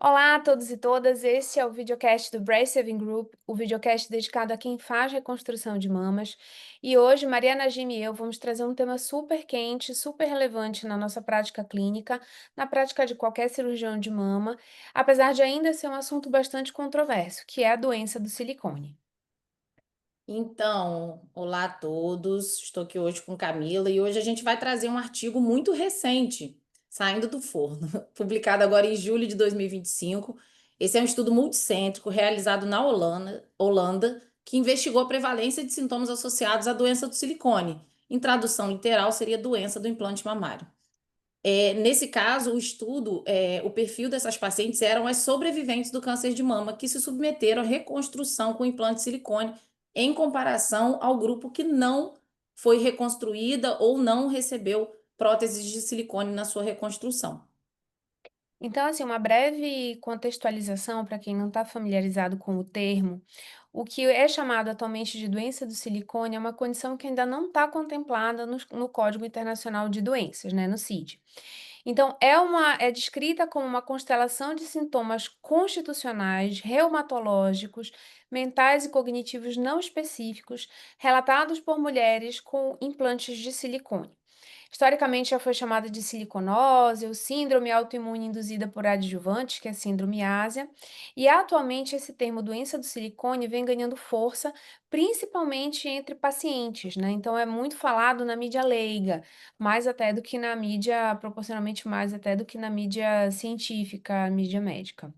Olá a todos e todas, esse é o videocast do Breast Saving Group, o videocast dedicado a quem faz reconstrução de mamas. E hoje, Mariana Gima e eu vamos trazer um tema super quente, super relevante na nossa prática clínica, na prática de qualquer cirurgião de mama, apesar de ainda ser um assunto bastante controverso, que é a doença do silicone. Então, olá a todos. Estou aqui hoje com Camila e hoje a gente vai trazer um artigo muito recente, saindo do forno, publicado agora em julho de 2025. Esse é um estudo multicêntrico realizado na Holanda, que investigou a prevalência de sintomas associados à doença do silicone. Em tradução literal, seria doença do implante mamário. Nesse caso, o perfil dessas pacientes eram as sobreviventes do câncer de mama que se submeteram à reconstrução com implante de silicone, em comparação ao grupo que não foi reconstruída ou não recebeu próteses de silicone na sua reconstrução. Então, assim, uma breve contextualização para quem não está familiarizado com o termo. O que é chamado atualmente de doença do silicone é uma condição que ainda não está contemplada no Código Internacional de Doenças, né, no CID. Então, é descrita como uma constelação de sintomas constitucionais, reumatológicos, mentais e cognitivos não específicos, relatados por mulheres com implantes de silicone. Historicamente já foi chamada de siliconose ou síndrome autoimune induzida por adjuvantes, que é síndrome ásia, e atualmente esse termo doença do silicone vem ganhando força, principalmente entre pacientes, né? Então é muito falado na mídia leiga, mais até do que na mídia, proporcionalmente mais até do que na mídia científica, mídia médica.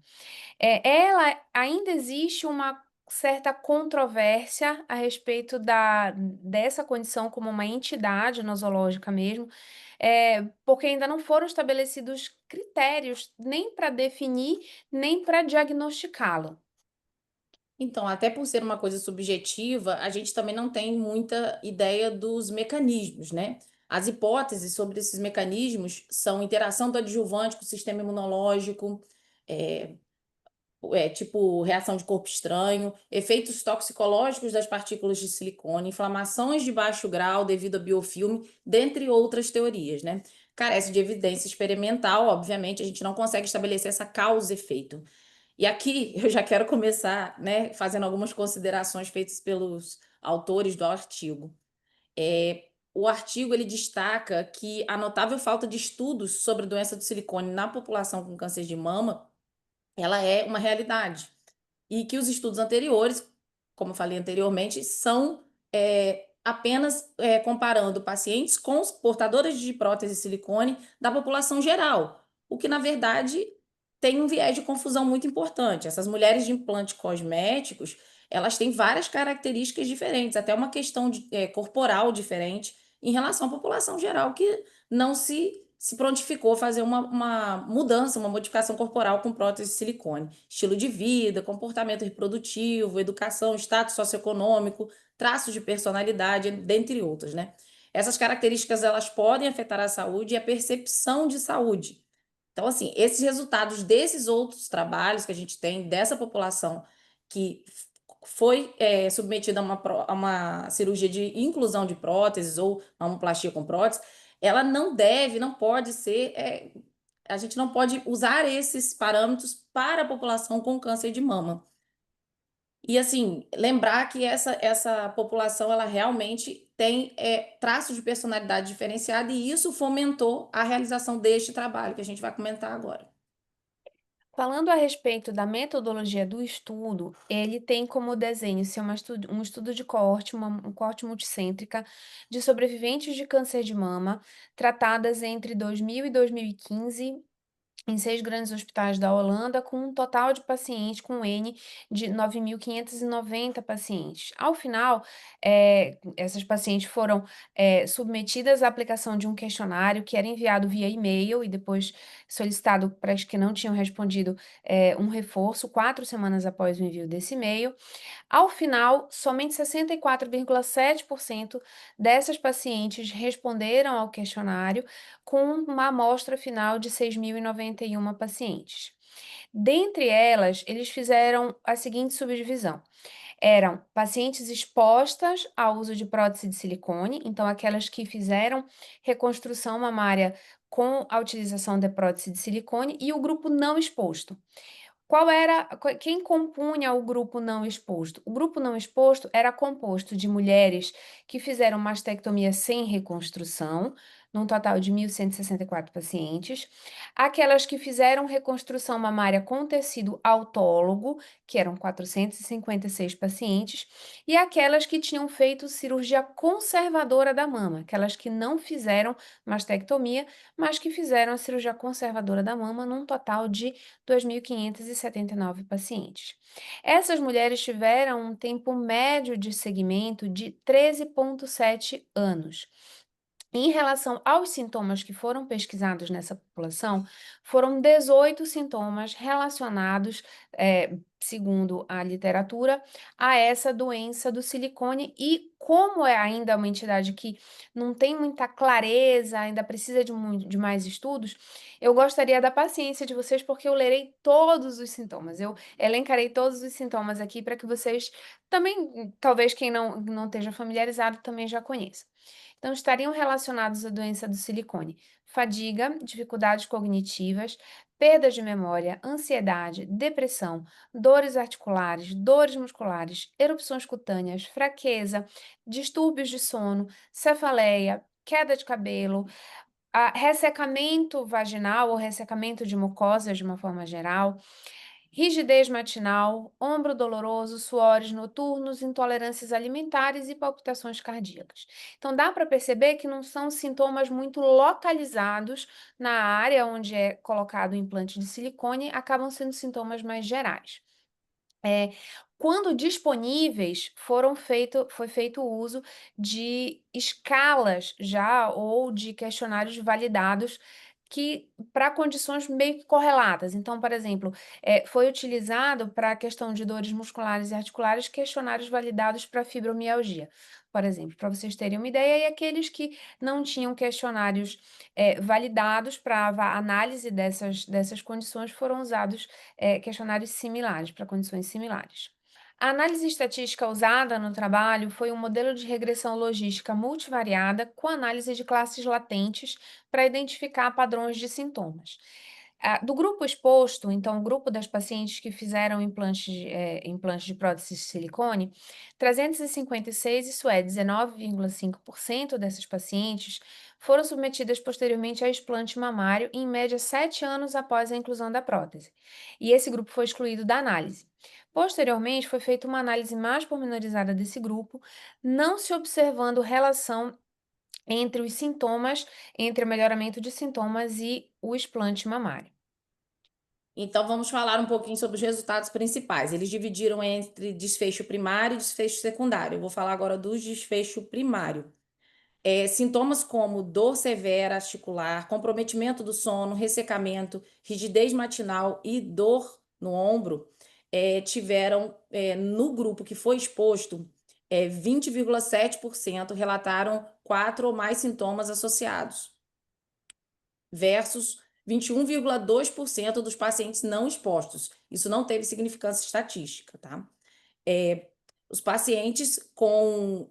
Ela ainda existe uma certa controvérsia a respeito dessa condição como uma entidade nosológica mesmo, porque ainda não foram estabelecidos critérios nem para definir, nem para diagnosticá-lo. Então, até por ser uma coisa subjetiva, a gente também não tem muita ideia dos mecanismos, né? As hipóteses sobre esses mecanismos são interação do adjuvante com o sistema imunológico, é, tipo reação de corpo estranho, efeitos toxicológicos das partículas de silicone, inflamações de baixo grau devido a biofilme, dentre outras teorias, né? Carece de evidência experimental, obviamente, a gente não consegue estabelecer essa causa e efeito. E aqui eu já quero começar, né, fazendo algumas considerações feitas pelos autores do artigo. O artigo ele destaca que a notável falta de estudos sobre doença do silicone na população com câncer de mama, ela é uma realidade. E que os estudos anteriores, como eu falei anteriormente, são apenas comparando pacientes com os portadores de prótese de silicone da população geral, o que na verdade tem um viés de confusão muito importante. Essas mulheres de implantes cosméticos, elas têm várias características diferentes, até uma questão corporal diferente em relação à população geral que não se prontificou a fazer uma mudança, uma modificação corporal com prótese de silicone. Estilo de vida, comportamento reprodutivo, educação, status socioeconômico, traços de personalidade, dentre outros, né? Essas características elas podem afetar a saúde e a percepção de saúde. Então, assim, esses resultados desses outros trabalhos que a gente tem dessa população que foi submetida a uma cirurgia de inclusão de próteses ou mamoplastia com prótese, ela não pode ser, a gente não pode usar esses parâmetros para a população com câncer de mama. E assim, lembrar que essa população ela realmente tem traços de personalidade diferenciada e isso fomentou a realização deste trabalho que a gente vai comentar agora. Falando a respeito da metodologia do estudo, ele tem como desenho ser um estudo de coorte, um coorte multicêntrica de sobreviventes de câncer de mama, tratadas entre 2000 e 2015 em 6 grandes hospitais da Holanda, com um total de pacientes com N de 9.590 pacientes. Ao final, essas pacientes foram, submetidas à aplicação de um questionário que era enviado via e-mail e depois solicitado para as que não tinham respondido, um reforço 4 semanas após o envio desse e-mail. Ao final, somente 64,7% dessas pacientes responderam ao questionário, com uma amostra final de 6.091 pacientes. Dentre elas, eles fizeram a seguinte subdivisão: eram pacientes expostas ao uso de prótese de silicone, então aquelas que fizeram reconstrução mamária com a utilização de prótese de silicone e o grupo não exposto. Qual era quem compunha o grupo não exposto? O grupo não exposto era composto de mulheres que fizeram mastectomia sem reconstrução, num total de 1.164 pacientes, aquelas que fizeram reconstrução mamária com tecido autólogo, que eram 456 pacientes, e aquelas que tinham feito cirurgia conservadora da mama, aquelas que não fizeram mastectomia, mas que fizeram a cirurgia conservadora da mama, num total de 2.579 pacientes. Essas mulheres tiveram um tempo médio de segmento de 13,7 anos. Em relação aos sintomas que foram pesquisados nessa população, foram 18 sintomas relacionados, segundo a literatura, a essa doença do silicone e como é ainda uma entidade que não tem muita clareza, ainda precisa de mais estudos, eu gostaria da paciência de vocês, porque eu lerei todos os sintomas, eu elencarei todos os sintomas aqui para que vocês também, talvez quem não esteja familiarizado, também já conheça. Então, estariam relacionados à doença do silicone: fadiga, dificuldades cognitivas, perda de memória, ansiedade, depressão, dores articulares, dores musculares, erupções cutâneas, fraqueza, distúrbios de sono, cefaleia, queda de cabelo, ressecamento vaginal ou ressecamento de mucosas de uma forma geral, rigidez matinal, ombro doloroso, suores noturnos, intolerâncias alimentares e palpitações cardíacas. Então, dá para perceber que não são sintomas muito localizados na área onde é colocado o implante de silicone, acabam sendo sintomas mais gerais. É, quando disponíveis, foi feito o uso de escalas já ou de questionários validados que para condições meio que correlatas. Então, por exemplo, foi utilizado para a questão de dores musculares e articulares, questionários validados para fibromialgia, por exemplo, para vocês terem uma ideia, e aqueles que não tinham questionários, validados para análise dessas condições foram usados questionários similares, para condições similares. A análise estatística usada no trabalho foi um modelo de regressão logística multivariada com análise de classes latentes para identificar padrões de sintomas. Do grupo exposto, então o grupo das pacientes que fizeram implantes de prótese de silicone, 356, isso é, 19,5% dessas pacientes foram submetidas posteriormente a explante mamário, em média 7 anos após a inclusão da prótese. E esse grupo foi excluído da análise. Posteriormente, foi feita uma análise mais pormenorizada desse grupo, não se observando relação entre os sintomas, entre o melhoramento de sintomas e o explante mamário. Então, vamos falar um pouquinho sobre os resultados principais. Eles dividiram entre desfecho primário e desfecho secundário. Eu vou falar agora do desfecho primário. Sintomas como dor severa articular, comprometimento do sono, ressecamento, rigidez matinal e dor no ombro tiveram, no grupo que foi exposto, 20,7% relataram 4 ou mais sintomas associados, versus 21,2% dos pacientes não expostos. Isso não teve significância estatística, tá? Os pacientes com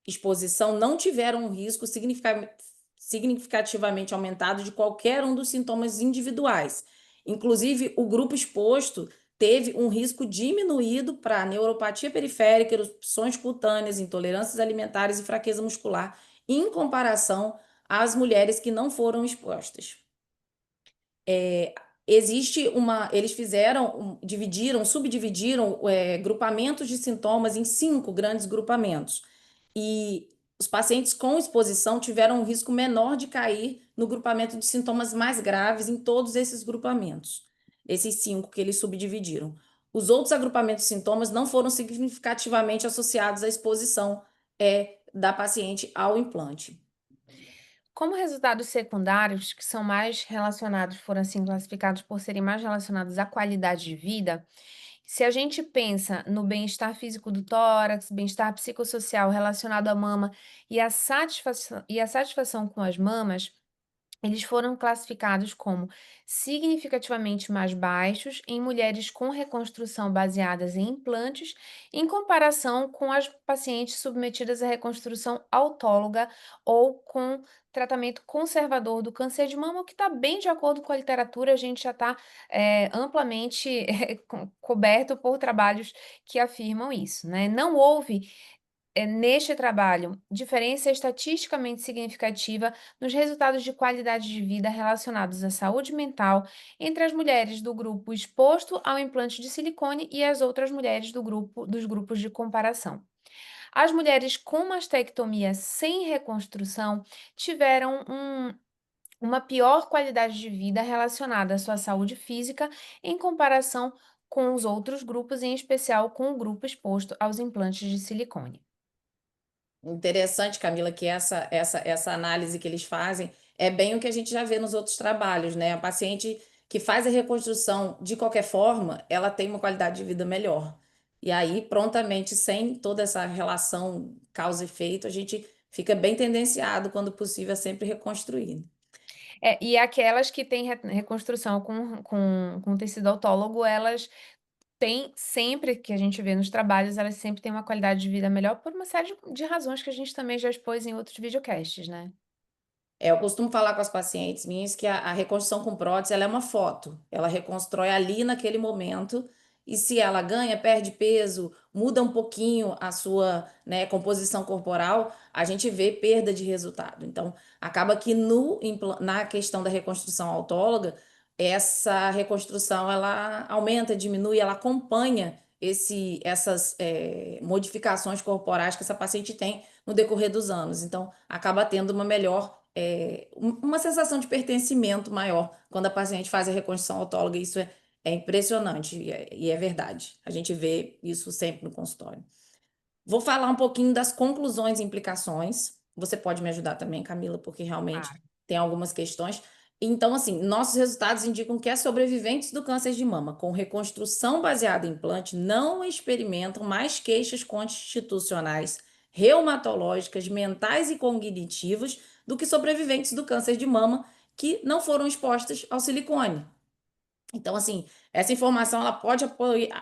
exposição não tiveram um risco significativamente aumentado de qualquer um dos sintomas individuais. Inclusive, o grupo exposto teve um risco diminuído para neuropatia periférica, erupções cutâneas, intolerâncias alimentares e fraqueza muscular, em comparação às mulheres que não foram expostas. Existe uma. Eles subdividiram grupamentos de sintomas em 5 grandes grupamentos. E os pacientes com exposição tiveram um risco menor de cair no grupamento de sintomas mais graves em todos esses grupamentos. Esses 5 que eles subdividiram. Os outros agrupamentos de sintomas não foram significativamente associados à exposição da paciente ao implante. Como resultados secundários, que são mais relacionados, foram assim classificados por serem mais relacionados à qualidade de vida, se a gente pensa no bem-estar físico do tórax, bem-estar psicossocial relacionado à mama e a satisfação com as mamas, eles foram classificados como significativamente mais baixos em mulheres com reconstrução baseadas em implantes, em comparação com as pacientes submetidas à reconstrução autóloga ou com tratamento conservador do câncer de mama, o que está bem de acordo com a literatura, a gente já está amplamente coberto por trabalhos que afirmam isso, né? Não houve neste trabalho, diferença estatisticamente significativa nos resultados de qualidade de vida relacionados à saúde mental entre as mulheres do grupo exposto ao implante de silicone e as outras mulheres dos grupos de comparação. As mulheres com mastectomia sem reconstrução tiveram uma pior qualidade de vida relacionada à sua saúde física em comparação com os outros grupos, em especial com o grupo exposto aos implantes de silicone. Interessante, Camila, que essa análise que eles fazem é bem o que a gente já vê nos outros trabalhos, né? A paciente que faz a reconstrução de qualquer forma, ela tem uma qualidade de vida melhor. E aí, prontamente, sem toda essa relação causa e efeito, a gente fica bem tendenciado, quando possível, a sempre reconstruir. E aquelas que têm reconstrução com tecido autólogo, elas têm sempre, que a gente vê nos trabalhos, elas sempre têm uma qualidade de vida melhor por uma série de razões que a gente também já expôs em outros videocasts, né. Eu costumo falar com as pacientes minhas que a reconstrução com prótese, ela é uma foto. Ela reconstrói ali naquele momento, e se ela ganha, perde peso, muda um pouquinho a sua, né, composição corporal, a gente vê perda de resultado. Então, acaba que na questão da reconstrução autóloga, essa reconstrução ela aumenta, diminui, ela acompanha essas modificações corporais que essa paciente tem no decorrer dos anos. Então, acaba tendo uma melhor uma sensação de pertencimento maior quando a paciente faz a reconstrução autóloga. Isso é impressionante e é verdade. A gente vê isso sempre no consultório. Vou falar um pouquinho das conclusões e implicações. Você pode me ajudar também, Camila, porque realmente Claro. tem algumas questões. Então, assim, nossos resultados indicam que as sobreviventes do câncer de mama com reconstrução baseada em implante não experimentam mais queixas constitucionais, reumatológicas, mentais e cognitivas do que sobreviventes do câncer de mama que não foram expostas ao silicone. Então, assim, essa informação ela pode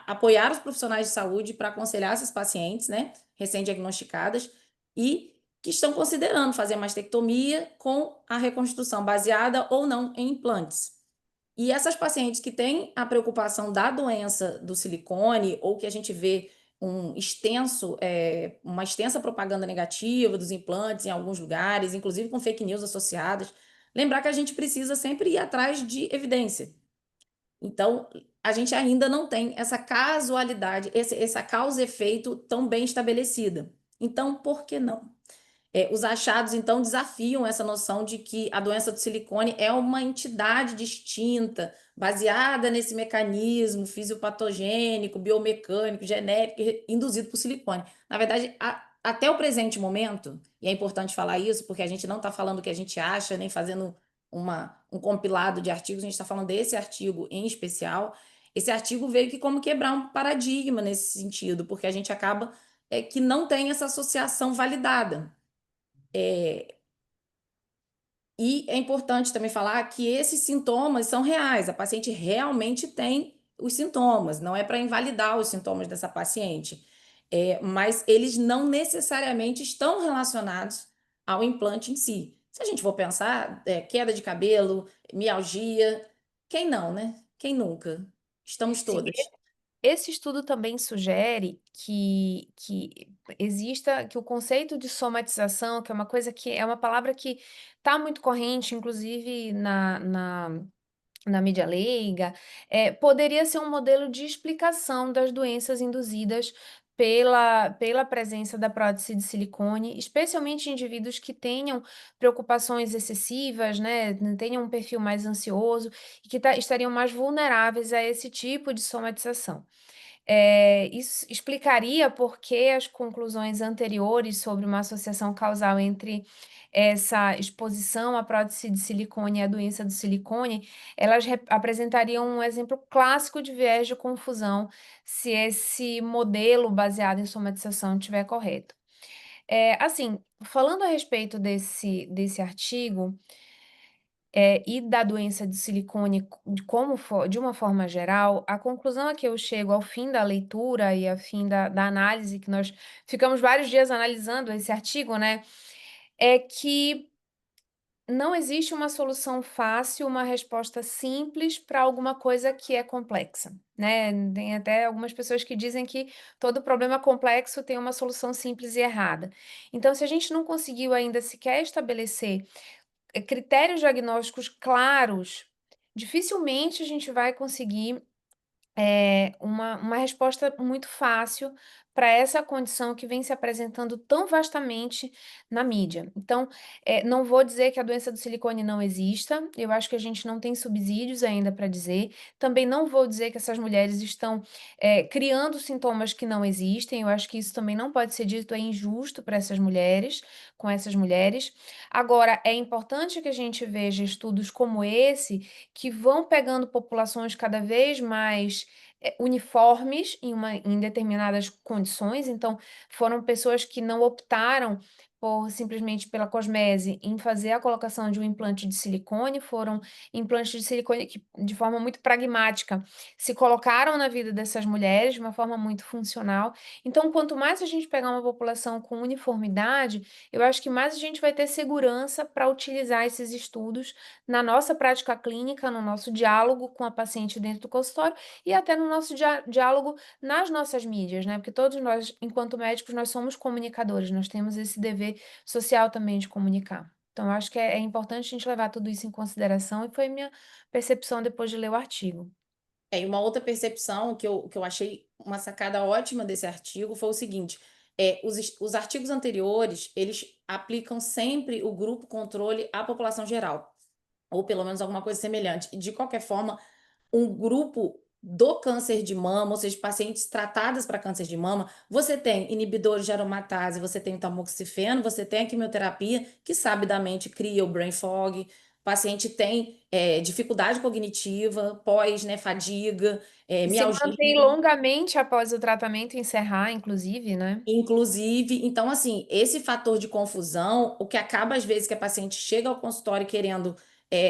apoiar os profissionais de saúde para aconselhar essas pacientes, né, recém-diagnosticadas e que estão considerando fazer mastectomia com a reconstrução baseada ou não em implantes. E essas pacientes que têm a preocupação da doença do silicone, ou que a gente vê uma extensa propaganda negativa dos implantes em alguns lugares, inclusive com fake news associadas, lembrar que a gente precisa sempre ir atrás de evidência. Então, a gente ainda não tem essa casualidade, essa causa e efeito tão bem estabelecida. Então, por que não? Os achados, então, desafiam essa noção de que a doença do silicone é uma entidade distinta, baseada nesse mecanismo fisiopatogênico, biomecânico, genético, induzido por silicone. Na verdade, até o presente momento, e é importante falar isso, porque a gente não está falando o que a gente acha, nem fazendo um compilado de artigos, a gente está falando desse artigo em especial. Esse artigo veio que como quebrar um paradigma nesse sentido, porque a gente acaba que não tem essa associação validada. E é importante também falar que esses sintomas são reais, a paciente realmente tem os sintomas, não é para invalidar os sintomas dessa paciente, mas eles não necessariamente estão relacionados ao implante em si. Se a gente for pensar, queda de cabelo, mialgia, quem não, né? Quem nunca? Estamos Sim. todas. Esse estudo também sugere que o conceito de somatização, que é uma coisa que é uma palavra que está muito corrente, inclusive na mídia leiga, poderia ser um modelo de explicação das doenças induzidas pela presença da prótese de silicone, especialmente em indivíduos que tenham preocupações excessivas, né, tenham um perfil mais ansioso e que estariam mais vulneráveis a esse tipo de somatização. Isso explicaria por que as conclusões anteriores sobre uma associação causal entre essa exposição à prótese de silicone e a doença do silicone, elas apresentariam um exemplo clássico de viés de confusão, se esse modelo baseado em somatização estiver correto. Assim, falando a respeito desse artigo, e da doença de silicone de uma forma geral, a conclusão a que eu chego ao fim da leitura e ao fim da análise, que nós ficamos vários dias analisando esse artigo, né, é que não existe uma solução fácil, uma resposta simples para alguma coisa que é complexa, né. Tem até algumas pessoas que dizem que todo problema complexo tem uma solução simples e errada. Então, se a gente não conseguiu ainda sequer estabelecer critérios diagnósticos claros, dificilmente a gente vai conseguir uma resposta muito fácil para essa condição que vem se apresentando tão vastamente na mídia. Então, não vou dizer que a doença do silicone não exista, eu acho que a gente não tem subsídios ainda para dizer. Também não vou dizer que essas mulheres estão, criando sintomas que não existem, eu acho que isso também não pode ser dito, é injusto para essas mulheres, com essas mulheres. Agora, é importante que a gente veja estudos como esse, que vão pegando populações cada vez mais uniformes em determinadas condições, então foram pessoas que não optaram por simplesmente pela cosmese em fazer a colocação de um implante de silicone, foram implantes de silicone que, de forma muito pragmática, se colocaram na vida dessas mulheres de uma forma muito funcional. Então, quanto mais a gente pegar uma população com uniformidade, eu acho que mais a gente vai ter segurança para utilizar esses estudos na nossa prática clínica, no nosso diálogo com a paciente dentro do consultório e até no nosso diálogo nas nossas mídias, né, porque todos nós, enquanto médicos, nós somos comunicadores, nós temos esse dever social também de comunicar. Então eu acho que é importante a gente levar tudo isso em consideração e foi minha percepção depois de ler o artigo. E uma outra percepção que eu achei uma sacada ótima desse artigo foi o seguinte: os artigos anteriores, eles aplicam sempre o grupo controle à população geral, ou pelo menos alguma coisa semelhante. E de qualquer forma, um grupo do câncer de mama, ou seja, pacientes tratadas para câncer de mama, você tem inibidores de aromatase, você tem o tamoxifeno, você tem a quimioterapia, que sabidamente cria o brain fog, o paciente tem dificuldade cognitiva, pós, né, fadiga, E se mantém mialgia. longamente após o tratamento encerrar, inclusive, né. Inclusive, então assim, esse fator de confusão, o que acaba às vezes que a paciente chega ao consultório querendo,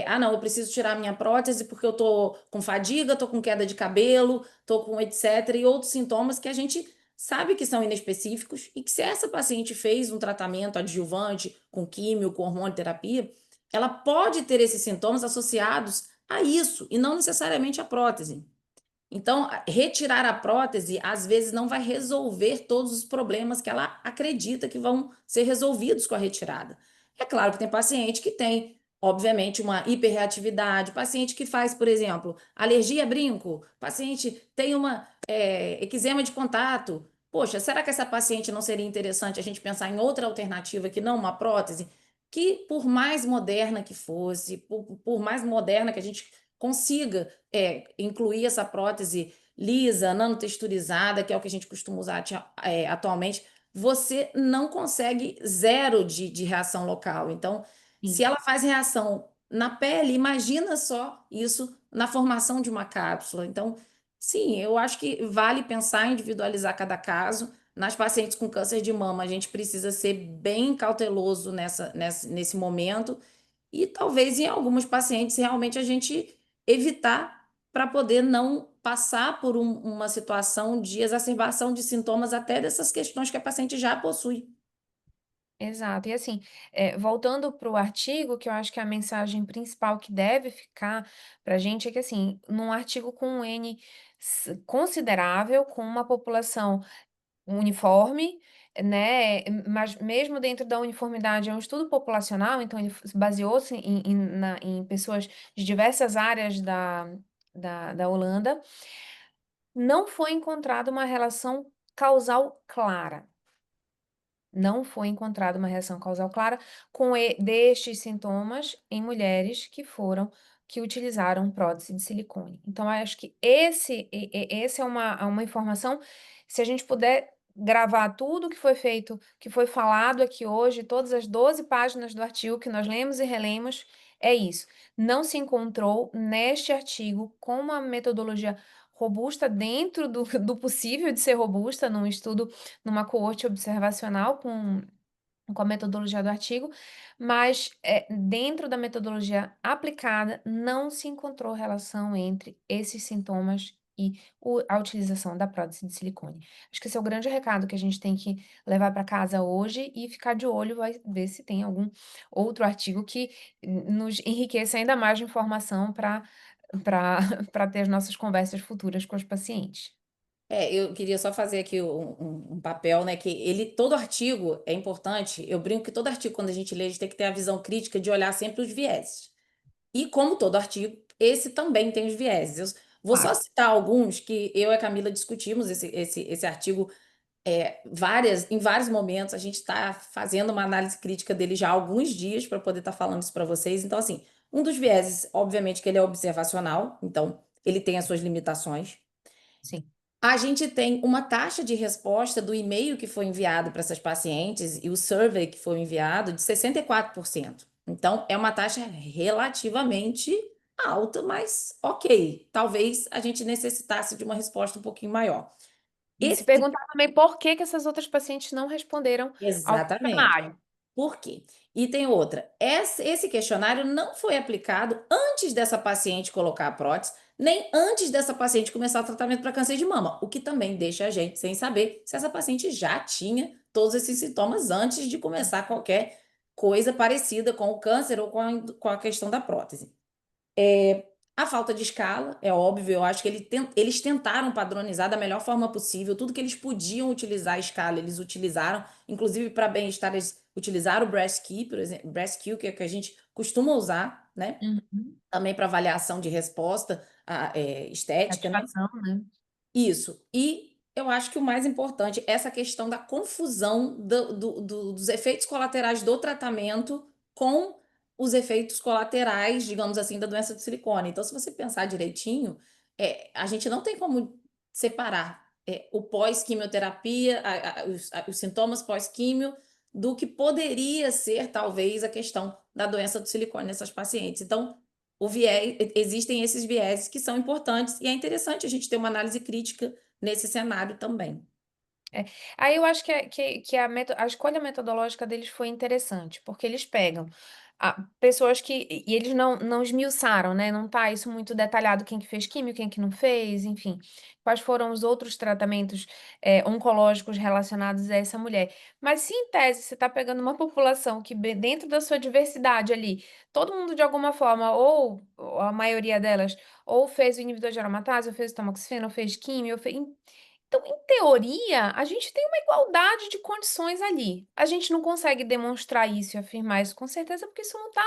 "Ah não, eu preciso tirar a minha prótese porque eu tô com fadiga, tô com queda de cabelo, tô com etcétera", e outros sintomas que a gente sabe que são inespecíficos e que se essa paciente fez um tratamento adjuvante com químio, com hormonioterapia, ela pode ter esses sintomas associados a isso e não necessariamente à prótese. Então, retirar a prótese, às vezes, não vai resolver todos os problemas que ela acredita que vão ser resolvidos com a retirada. É claro que tem paciente que tem, obviamente, uma hiperreatividade, paciente que faz, por exemplo, alergia a brinco, paciente tem uma eczema de contato. Poxa, será que essa paciente não seria interessante a gente pensar em outra alternativa que não uma prótese? Que, por mais moderna que fosse, por mais moderna que a gente consiga incluir essa prótese lisa, nanotexturizada, que é o que a gente costuma usar atualmente, você não consegue zero de reação local. Então, se Sim. ela faz reação na pele, imagina só isso na formação de uma cápsula. Então, sim, eu acho que vale pensar em individualizar cada caso. Nas pacientes com câncer de mama, a gente precisa ser bem cauteloso nesse momento e talvez em algumas pacientes realmente a gente evitar para poder não passar por uma situação de exacerbação de sintomas até dessas questões que a paciente já possui. Exato. E assim, voltando para o artigo, que eu acho que a mensagem principal que deve ficar para a gente é que, assim, num artigo com um N considerável, com uma população uniforme, né, mas mesmo dentro da uniformidade é um estudo populacional, então ele baseou-se em pessoas de diversas áreas da Holanda, não foi encontrada uma relação causal clara. Não foi encontrada uma reação causal clara destes sintomas em mulheres que utilizaram prótese de silicone. Então, eu acho que esse é uma informação, se a gente puder gravar tudo que foi feito, que foi falado aqui hoje, todas as 12 páginas do artigo que nós lemos e relemos, é isso. Não se encontrou neste artigo com uma metodologia robusta dentro do possível de ser robusta num estudo numa coorte observacional com a metodologia do artigo, mas, dentro da metodologia aplicada, não se encontrou relação entre esses sintomas e a utilização da prótese de silicone. Acho que esse é o grande recado que a gente tem que levar para casa hoje e ficar de olho, vai ver se tem algum outro artigo que nos enriqueça ainda mais de informação para para ter as nossas conversas futuras com os pacientes. É, eu queria só fazer aqui um papel, né, que ele todo artigo é importante, eu brinco que todo artigo quando a gente lê, a gente tem que ter a visão crítica de olhar sempre os vieses. E como todo artigo, esse também tem os vieses. Eu vou só Claro. citar alguns que eu e a Camila discutimos esse artigo, em vários momentos, a gente está fazendo uma análise crítica dele já há alguns dias para poder estar falando isso para vocês. Então, assim, um dos vieses, obviamente, que ele é observacional, então ele tem as suas limitações. Sim. A gente tem uma taxa de resposta do e-mail que foi enviado para essas pacientes e o survey que foi enviado de 64%. Então, é uma taxa relativamente alta, mas ok. Talvez a gente necessitasse de uma resposta um pouquinho maior. E se Esse, perguntar também por que que essas outras pacientes não responderam ao exatamente. questionário. Por quê? E tem outra. Esse questionário não foi aplicado antes dessa paciente colocar a prótese, nem antes dessa paciente começar o tratamento para câncer de mama, o que também deixa a gente sem saber se essa paciente já tinha todos esses sintomas antes de começar qualquer coisa parecida com o câncer ou com a questão da prótese. A falta de escala, é óbvio, eu acho que eles tentaram padronizar da melhor forma possível, tudo que eles podiam utilizar a escala, eles utilizaram, inclusive para bem-estar, eles utilizaram o BreastKey, por exemplo, BreastQ, que é o que a gente costuma usar, né? Uhum. Também para avaliação de resposta estética, né? Satisfação, né. Isso. E eu acho que o mais importante é essa questão da confusão dos efeitos colaterais do tratamento com os efeitos colaterais, digamos assim, da doença do silicone. Então, se você pensar direitinho, a gente não tem como separar o pós-quimioterapia, os sintomas pós-químio, do que poderia ser, talvez, a questão da doença do silicone nessas pacientes. Então, existem esses vieses que são importantes e é interessante a gente ter uma análise crítica nesse cenário também. É. Aí eu acho que a escolha metodológica deles foi interessante, porque eles pegam pessoas que e eles não esmiuçaram, né, não tá isso muito detalhado quem que fez químio, quem que não fez, enfim, quais foram os outros tratamentos, oncológicos relacionados a essa mulher. Mas se em tese você está pegando uma população que dentro da sua diversidade ali, todo mundo de alguma forma ou a maioria delas, ou fez o inibidor de aromatase, ou fez o tamoxifeno, ou fez químio, ou fe então, em teoria, a gente tem uma igualdade de condições ali. A gente não consegue demonstrar isso e afirmar isso com certeza, porque isso não está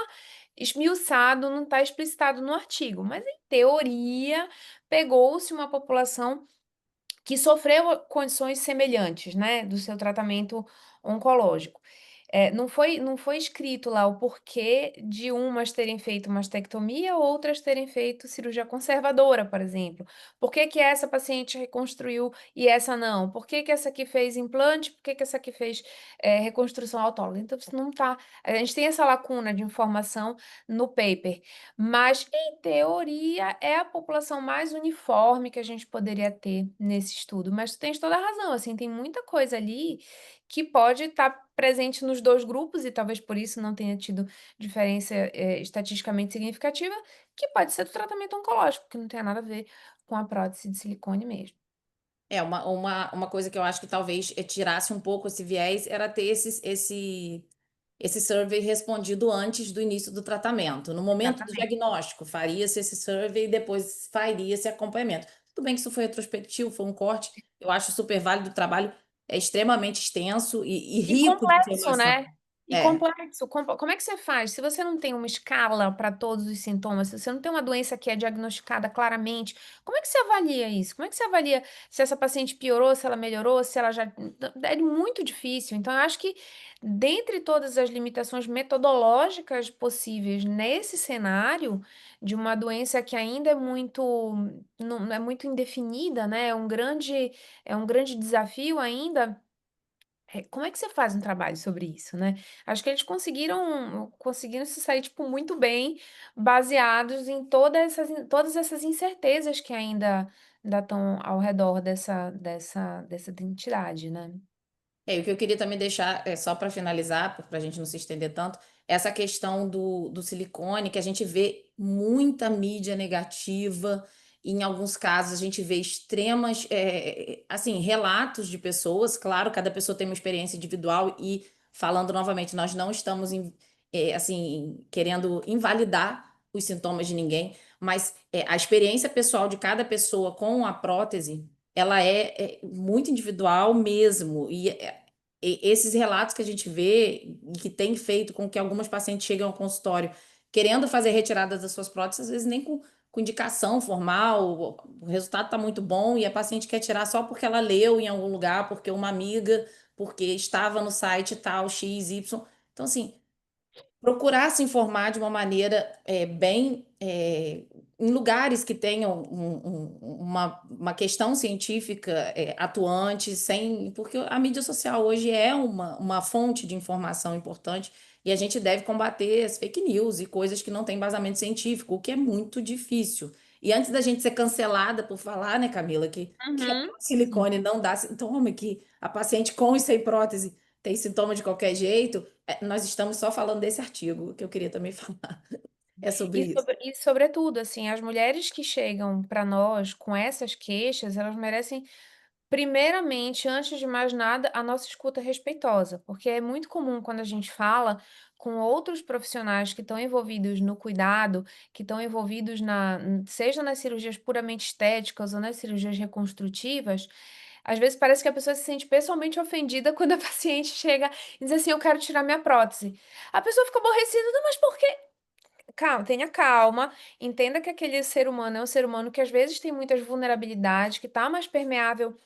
esmiuçado, não está explicitado no artigo. Mas, em teoria, pegou-se uma população que sofreu condições semelhantes, né, do seu tratamento oncológico. Não foi escrito lá o porquê de umas terem feito mastectomia, outras terem feito cirurgia conservadora, por exemplo. Por que que essa paciente reconstruiu e essa não? Por que que essa aqui fez implante, por que que essa aqui fez, reconstrução autóloga? Então isso não tá a gente tem essa lacuna de informação no paper, mas em teoria é a população mais uniforme que a gente poderia ter nesse estudo, mas tu tens toda a razão, assim, tem muita coisa ali que pode estar presente nos 2 grupos e talvez por isso não tenha tido diferença, estatisticamente significativa, que pode ser do tratamento oncológico, que não tem nada a ver com a prótese de silicone mesmo. Uma coisa que eu acho que talvez tirasse um pouco esse viés era ter esse survey respondido antes do início do tratamento. No momento do Exatamente. diagnóstico, faria-se esse survey e depois faria esse acompanhamento. Tudo bem que isso foi retrospectivo, foi um corte, eu acho super válido, o trabalho é extremamente extenso e E rico de complexo, informação. né. E É. complexo, como é que você faz? Se você não tem uma escala para todos os sintomas, se você não tem uma doença que é diagnosticada claramente, como é que você avalia isso? Como é que você avalia se essa paciente piorou, se ela melhorou, se ela já é muito difícil. Então eu acho que, dentre todas as limitações metodológicas possíveis nesse cenário, de uma doença que ainda é muito não é muito indefinida, né, é um grande desafio ainda, como é que você faz um trabalho sobre isso, né? Acho que eles conseguiram se sair, tipo, muito bem, baseados em todas essas incertezas que ainda estão ao redor dessa identidade, né. O que eu queria também deixar, só para finalizar, para a gente não se estender tanto, essa questão do silicone, que a gente vê muita mídia negativa, e em alguns casos a gente vê extremas, assim, relatos de pessoas, claro, cada pessoa tem uma experiência individual, e falando novamente, nós não estamos, assim, querendo invalidar os sintomas de ninguém, mas a experiência pessoal de cada pessoa com a prótese, ela é muito individual mesmo, esses relatos que a gente vê e que tem feito com que algumas pacientes cheguem ao consultório querendo fazer retiradas das suas próteses, às vezes nem com indicação formal, o resultado está muito bom e a paciente quer tirar só porque ela leu em algum lugar, porque uma amiga, porque estava no site tal, X, Y. Então, assim, procurar se informar de uma maneira bem em lugares que tenham uma questão científica atuante, sem, porque a mídia social hoje é uma fonte de informação importante e a gente deve combater as fake news e coisas que não têm embasamento científico, o que é muito difícil. E antes da gente ser cancelada por falar, né, Camila, que Uhum. silicone não dá sintoma, que a paciente com e sem prótese tem sintoma de qualquer jeito, nós estamos só falando desse artigo, que eu queria também falar. É sobre isso. E sobretudo, assim, as mulheres que chegam para nós com essas queixas, elas merecem, primeiramente, antes de mais nada, a nossa escuta respeitosa, porque é muito comum quando a gente fala com outros profissionais que estão envolvidos no cuidado, que estão envolvidos seja nas cirurgias puramente estéticas ou nas cirurgias reconstrutivas, às vezes parece que a pessoa se sente pessoalmente ofendida quando a paciente chega e diz assim: "Eu quero tirar minha prótese". A pessoa fica aborrecida: "Não, mas por quê?". Calma, tenha calma, entenda que aquele ser humano é um ser humano que às vezes tem muitas vulnerabilidades, que está mais permeável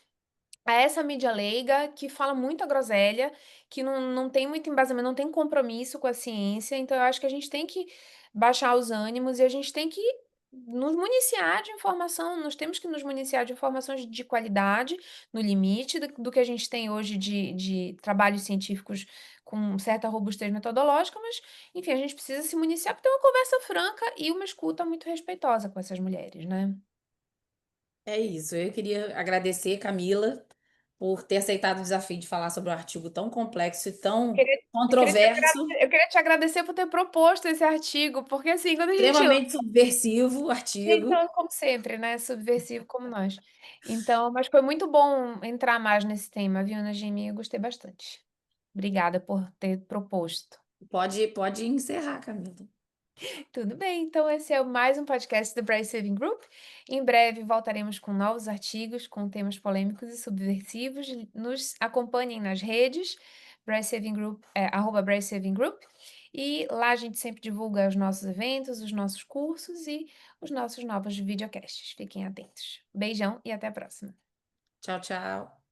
a essa mídia leiga, que fala muita groselha, que não tem muito embasamento, não tem compromisso com a ciência, então eu acho que a gente tem que baixar os ânimos e a gente tem que nos municiar de informação, nós temos que nos municiar de informações de qualidade, no limite do que a gente tem hoje de trabalhos científicos com certa robustez metodológica, mas, enfim, a gente precisa se municiar para ter uma conversa franca e uma escuta muito respeitosa com essas mulheres, né. É isso. Eu queria agradecer, Camila, por ter aceitado o desafio de falar sobre um artigo tão complexo e tão Queria controverso, eu queria te agradecer por ter proposto esse artigo, porque, assim, quando a gente extremamente subversivo o artigo. então, como sempre, né, subversivo como nós. Então, mas foi muito bom entrar mais nesse tema, viu, Najimi, eu gostei bastante. Obrigada por ter proposto. Pode encerrar, Camila. Tudo bem, então esse é mais um podcast do Brain Saving Group. Em breve voltaremos com novos artigos, com temas polêmicos e subversivos. Nos acompanhem nas redes, Brain Saving Group, @Brain Saving Group, e lá a gente sempre divulga os nossos eventos, os nossos cursos e os nossos novos videocasts. Fiquem atentos. Beijão e até a próxima. Tchau, tchau.